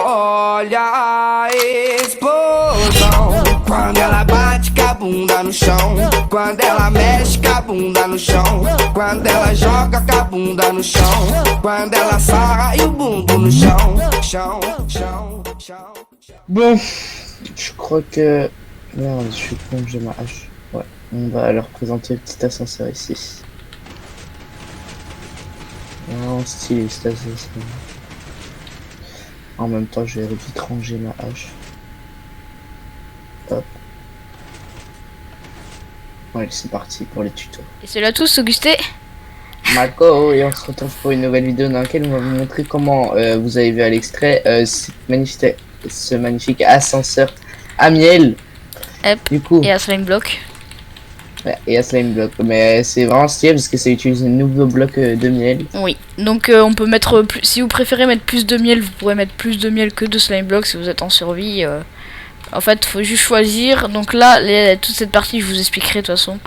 Olha a explosão quando ela bate com a bunda no chão, quando ela mexe com a bunda no chão, quando ela joga com a bunda no chão, quando ela sarra e o bumbum no chão, chão, chão, chão. Bon, je crois que... Merde, je suis con, j'ai ma hache. Ouais, on va leur présenter le petit ascenseur ici. Vraiment stylé cet ascenseur. En même temps, je vais vite ranger ma hache. Hop. Ouais, c'est parti pour les tutos. Et c'est là tous, Augustin. Marco, et on se retrouve pour une nouvelle vidéo dans laquelle on va vous montrer comment, vous avez vu à l'extrait, ce magnifique ascenseur à miel. Hop. Du coup, Et à slime block. ouais, et à slime block, mais c'est vraiment stylé parce que ça utilise un nouveau bloc de miel. Oui, donc on peut mettre plus, si vous préférez mettre plus de miel, vous pourrez mettre plus de miel que de slime block si vous êtes en survie. En fait, faut juste choisir. Donc là, toute cette partie, je vous expliquerai de toute façon.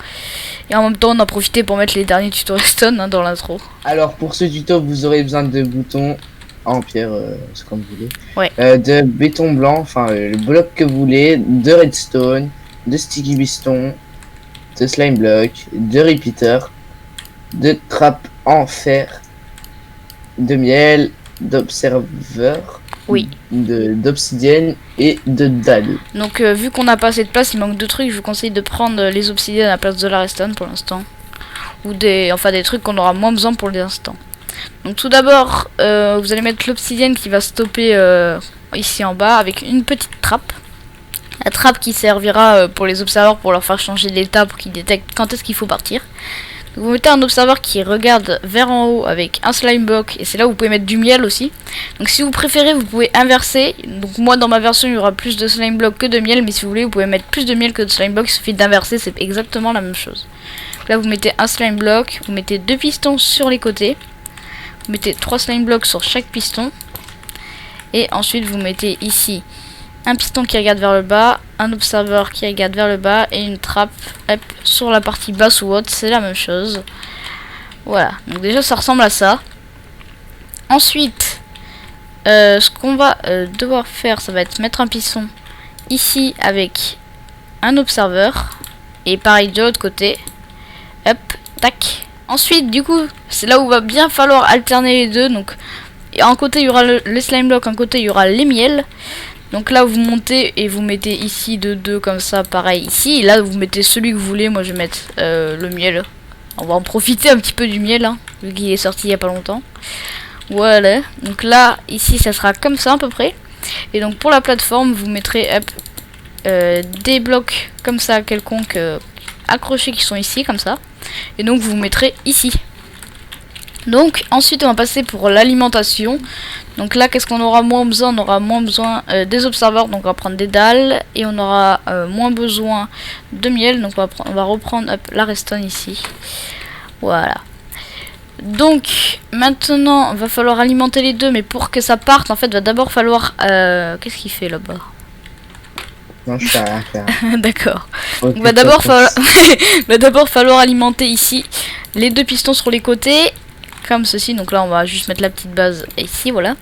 Et en même temps, on a profité pour mettre les derniers tutos Redstone dans l'intro. Alors pour ce tuto, vous aurez besoin de boutons en pierre, c'est comme vous voulez. Ouais. De béton blanc, enfin le bloc que vous voulez, de redstone, de sticky piston, de slime block, de repeater, de trappe en fer, de miel, d'observeur, Oui. d'obsidienne et de dalle. Donc vu qu'on n'a pas assez de place, il manque de trucs. Je vous conseille de prendre les obsidiennes à la place de la redstone pour l'instant. Ou des trucs qu'on aura moins besoin pour l'instant. Donc tout d'abord, vous allez mettre l'obsidienne qui va stopper ici en bas avec une petite trappe. La trappe qui servira pour les observateurs pour leur faire changer d'état pour qu'ils détectent quand est-ce qu'il faut partir. Donc vous mettez un observateur qui regarde vers en haut avec un slime block et c'est là où vous pouvez mettre du miel aussi. Donc si vous préférez, vous pouvez inverser. Donc moi dans ma version il y aura plus de slime block que de miel, mais si vous voulez vous pouvez mettre plus de miel que de slime block, il suffit d'inverser, c'est exactement la même chose. Donc là vous mettez un slime block, vous mettez 2 pistons sur les côtés. Vous mettez 3 slime blocks sur chaque piston. Et ensuite vous mettez ici un piston qui regarde vers le bas, un observeur qui regarde vers le bas et une trappe sur la partie basse ou haute, c'est la même chose. Voilà, donc déjà ça ressemble à ça. Ensuite, ce qu'on va devoir faire, ça va être mettre un piston ici avec un observeur. Et pareil de l'autre côté. Hop, tac. Ensuite, du coup, c'est là où va bien falloir alterner les deux. Donc, un côté il y aura le slime block, un côté il y aura les miels. Donc là vous montez et vous mettez ici de deux comme ça, pareil ici. Et là vous mettez celui que vous voulez, moi je vais mettre le miel. On va en profiter un petit peu du miel, hein, vu qu'il est sorti il y a pas longtemps. Voilà, donc là, ici ça sera comme ça à peu près. Et donc pour la plateforme, vous mettrez des blocs comme ça, quelconques accrochés qui sont ici, comme ça. Et donc vous mettrez ici. Donc ensuite on va passer pour l'alimentation. Donc là qu'est-ce qu'on aura moins besoin? On aura moins besoin des observeurs, donc on va prendre des dalles. Et on aura moins besoin de miel, donc on va reprendre la redstone ici. Voilà. Donc maintenant va falloir alimenter les deux, mais pour que ça parte en fait va d'abord falloir... qu'est-ce qu'il fait là-bas? Non, je sais rien faire. D'accord. Okay, Va d'abord falloir alimenter ici les deux pistons sur les côtés. Comme ceci, donc là on va juste mettre la petite base ici, voilà.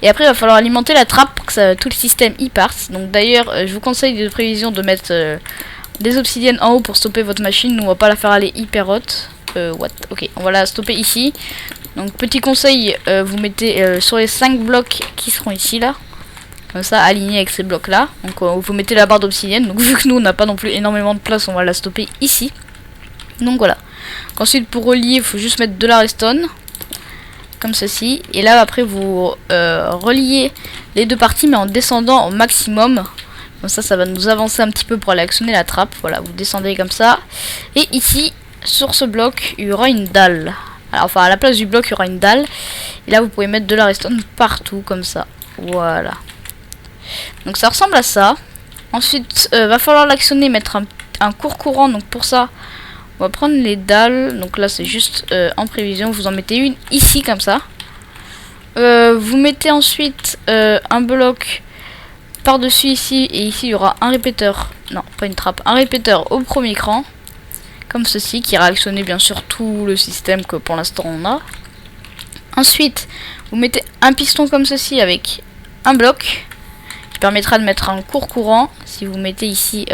Et après il va falloir alimenter la trappe pour que tout le système y parte. Donc d'ailleurs je vous conseille de prévision de mettre des obsidiennes en haut pour stopper votre machine. Nous on va pas la faire aller hyper haute. Ok, on va la stopper ici. Donc petit conseil, vous mettez sur les 5 blocs qui seront ici là. Comme ça, alignés avec ces blocs là. Donc vous mettez la barre d'obsidienne. Donc vu que nous on n'a pas non plus énormément de place, on va la stopper ici. Donc voilà. Ensuite pour relier, il faut juste mettre de la redstone. Comme ceci, et là après vous reliez les deux parties mais en descendant au maximum, comme ça va nous avancer un petit peu pour aller actionner la trappe. Voilà, vous descendez comme ça, et ici sur ce bloc il y aura une dalle. Alors, enfin à la place du bloc il y aura une dalle, et là vous pouvez mettre de la redstone partout comme ça. Voilà, donc ça ressemble à ça. Ensuite va falloir l'actionner, mettre un court courant. Donc pour ça on va prendre les dalles, donc là c'est juste en prévision, vous en mettez une ici comme ça. Vous mettez ensuite un bloc par-dessus ici, et ici il y aura un répéteur, non pas une trappe, un répéteur au premier cran, comme ceci, qui réactionne bien sûr tout le système que pour l'instant on a. Ensuite, vous mettez un piston comme ceci avec un bloc qui permettra de mettre un court courant. Si vous mettez ici,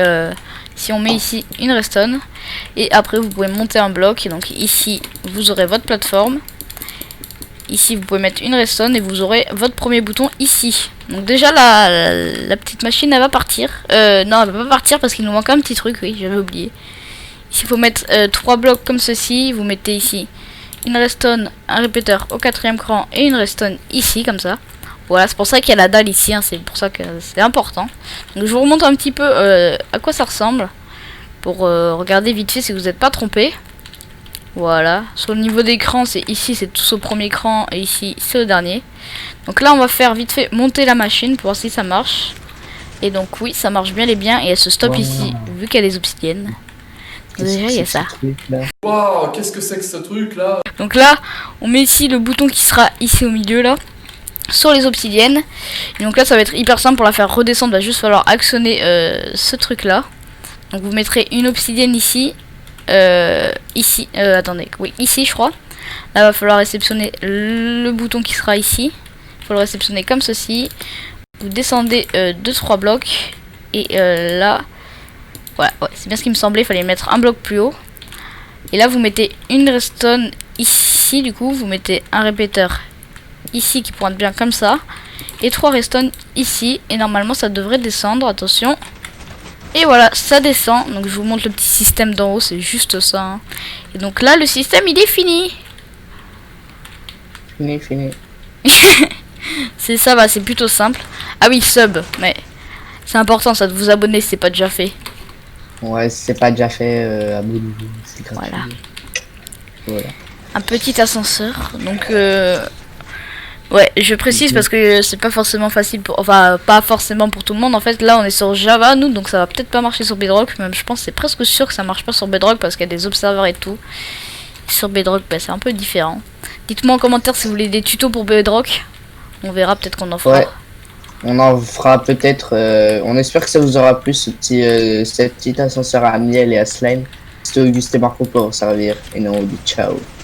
si on met ici une redstone, et après vous pouvez monter un bloc. Et donc ici vous aurez votre plateforme. Ici vous pouvez mettre une redstone et vous aurez votre premier bouton ici. Donc déjà la petite machine elle va partir. Non, elle va pas partir parce qu'il nous manque un petit truc, oui j'avais oublié. Ici il faut mettre 3 blocs comme ceci. Vous mettez ici une redstone, un répéteur au 4e cran et une redstone ici comme ça. Voilà, c'est pour ça qu'il y a la dalle ici, hein, c'est pour ça que c'est important. Donc je vous remonte un petit peu à quoi ça ressemble. Pour regarder vite fait si vous n'êtes pas trompé. Voilà, sur le niveau d'écran, c'est ici, c'est tous au premier cran, et ici, c'est au dernier. Donc là, on va faire vite fait monter la machine pour voir si ça marche. Et donc oui, ça marche bien et bien, et elle se stoppe ici, vu qu'elle est obsidienne. Donc déjà, il y a ça. Waouh, qu'est-ce que c'est que ce truc là? Donc là, on met ici le bouton qui sera ici au milieu, là, sur les obsidiennes. Et donc là, ça va être hyper simple pour la faire redescendre, il va juste falloir actionner ce truc-là. Donc vous mettrez une obsidienne ici. Ici, attendez, oui, ici je crois. Là va falloir réceptionner le bouton qui sera ici. Il faut le réceptionner comme ceci. Vous descendez 2-3 blocs. Et là, voilà, ouais, c'est bien ce qui me semblait. Il fallait mettre un bloc plus haut. Et là vous mettez une redstone ici. Du coup vous mettez un répéteur ici qui pointe bien comme ça. Et 3 redstones ici. Et normalement ça devrait descendre, attention. Et voilà, ça descend. Donc je vous montre le petit système d'en haut, c'est juste ça. Hein. Et donc là, le système, il est fini. Fini. C'est ça, bah, c'est plutôt simple. Ah oui, sub, mais c'est important ça de vous abonner si c'est pas déjà fait. Ouais, si c'est pas déjà fait, abonnez-vous, c'est gratuit. Voilà. Un petit ascenseur. Donc ouais, je précise parce que c'est pas forcément facile pour, enfin pas forcément pour tout le monde. En fait, là on est sur Java nous, donc ça va peut-être pas marcher sur Bedrock. Même je pense c'est presque sûr que ça marche pas sur Bedrock parce qu'il y a des observeurs et tout. Sur Bedrock, bah, c'est un peu différent. Dites-moi en commentaire si vous voulez des tutos pour Bedrock. On verra, peut-être qu'on en fera. Ouais. On en fera peut-être. On espère que ça vous aura plu ce petit ascenseur à miel et à slime. C'était Auguste et Marco pour vous servir. Et nous on vous dit ciao.